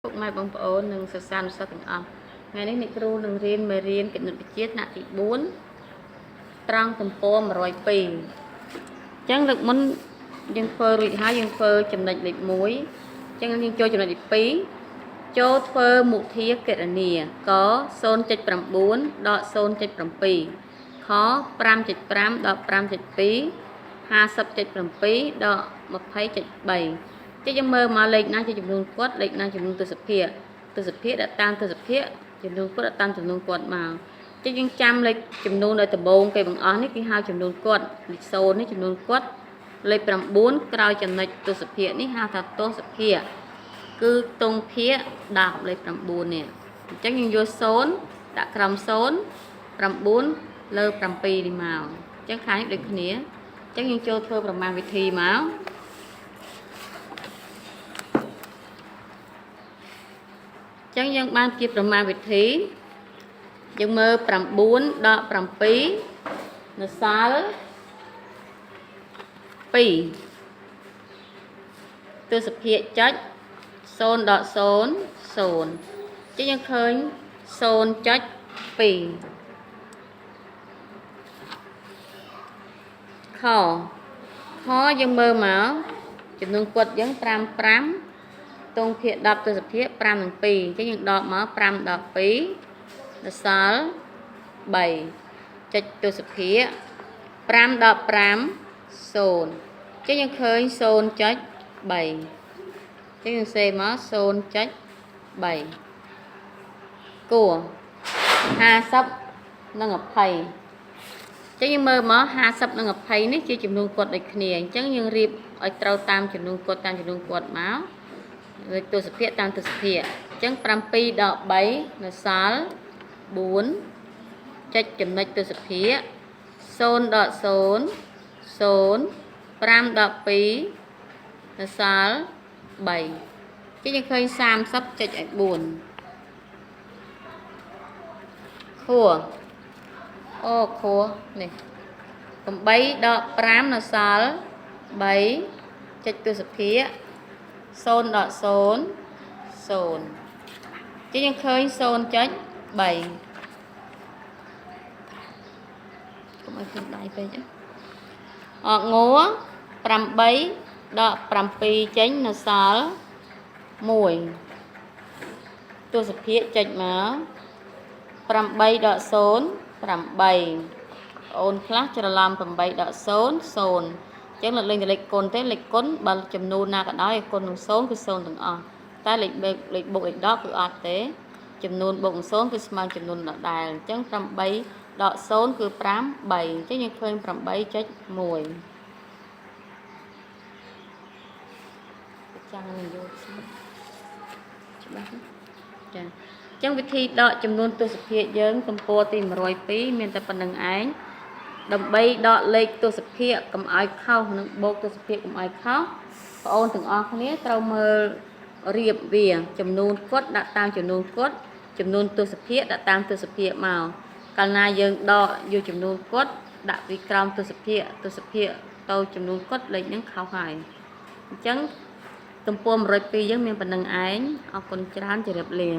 พวกម៉ែបងប្អូននិងសិស្សានុសិស្សទាំងអស់ថ្ងៃនេះអ្នកគ្រូនឹងរៀនមេរៀនគណិតវិទ្យាថ្នាក់ទី4ត្រង់ទំព័រ102អញ្ចឹងលើកមុនយើងធ្វើរួចហើយយើងធ្វើចំណុចលេខ1អញ្ចឹងយើងចូលចំណុចលេខ2ចូលធ្វើមុខធាគណនាក 0.9 ដក 0.7 ខ 5.5 ដក 5.2 50.7 ដក 20.3យើងមើលមកលេខណាជាចំនួនគាត់លេខណាចំនួនទស្សភាគដាក់តាមទស្សភាគចំនួនគាត់ដាក់តាមចំនួនគាត់មកយើងចាំលេខចំនួននៅដំបូងគេបង្អស់នេះគេហៅចំនួនគាត់លេខ0នេះចំនួនគាត់លេខ9ក្រោយចំណុចទស្សភាគនេះហៅថាទស្សភាគគឺទងភាគ10លេខ9នេះអញ្ចឹងយើងយក0ដាក់ក្រោម0 9លើ7នេះមកអញ្ចឹងខាងនេះដូចគ្នាអញ្ចឹងយើងចូលធ្វើប្រមាណវិធីមកចឹងយើងបានជាប្រមាណវិធីយើងមើល9ដក7នៅសល់2ទស្សភាគចុច0ដក0 0ចឹងយើងឃើញ 0.2 ខយើងមើលមកចំនួនគាត់យើង5 ទងភាគ10ទស្សភាគ5និង2អញ្ចឹងយើងដកមក5ដក2នៅសល់3ចុចទស្សភាគ5ដក5 0អញ្ចឹងយើងឃើញ 0.3 អញ្ចឹងយើងសេមក 0.3 គួរ50និង20អញ្ចឹងយើងមើលមក50និង20នេះជាចំនួនគាត់ដូចគ្នាអញ្ចឹងយើងរៀបឲ្យត្រូវតាមចំនួនគាត់មកលើទស្សភាគតាមទស្សភាគអញ្ចឹង7ដក3នៅសល់4ចុចចំណុចទស្សភាគ0ដក0 0 5ដក2នៅសល់3ចឹងយើងឃើញ 30.4 ខួរអូខួរនេះ8ដក5នៅសល់3ចុចទស្សភាគ0ដក0 0ចឹងយើងឃើញ 0.3 កុំឲ្យขึ้นដៃពេកអកងួ8ដក7ចេញនៅសល់1ទស្សភាគចុចមក8ដក0 8អូនខ្លះច្រឡំ8ដក0 0ចឹងលើកលែងតែលេខគុណទេលេខគុណបើចំនួនណាក៏ដោយគុណនឹង0គឺ0ទាំងអស់តែលេខបូកលេខដកគឺអត់ទេចំនួនបូកនឹង0គឺស្មើចំនួនដដែលអញ្ចឹង8ដក0គឺ5 3អញ្ចឹងយើងឃើញ 8.1 ចាំនឹងយកច្បាស់ចាអញ្ចឹងវិធីដកចំនួនទស្សភាគយើងទំព័រទី102មានតែប៉ុណ្្នឹងឯងដើម្បីដកលេខទស្សភាគកុំឲ្យខុសនិងបូកទស្សភាគកុំឲ្យខុសបងអូនទាំងអស់គ្នាត្រូវមើលរៀបវាចំនួនគាត់ដាក់តាមចំនួនគាត់ចំនួនទស្សភាគដាក់តាមទស្សភាគមកកាលណាយើងដកយកចំនួនគាត់ដាក់ពីក្រោមទស្សភាគទៅចំនួនគាត់លេខហ្នឹងខុសហើយអញ្ចឹងទំព័រ102យើងមានប៉ុណ្្នឹងឯងអរគុណច្រើនជម្រាបលា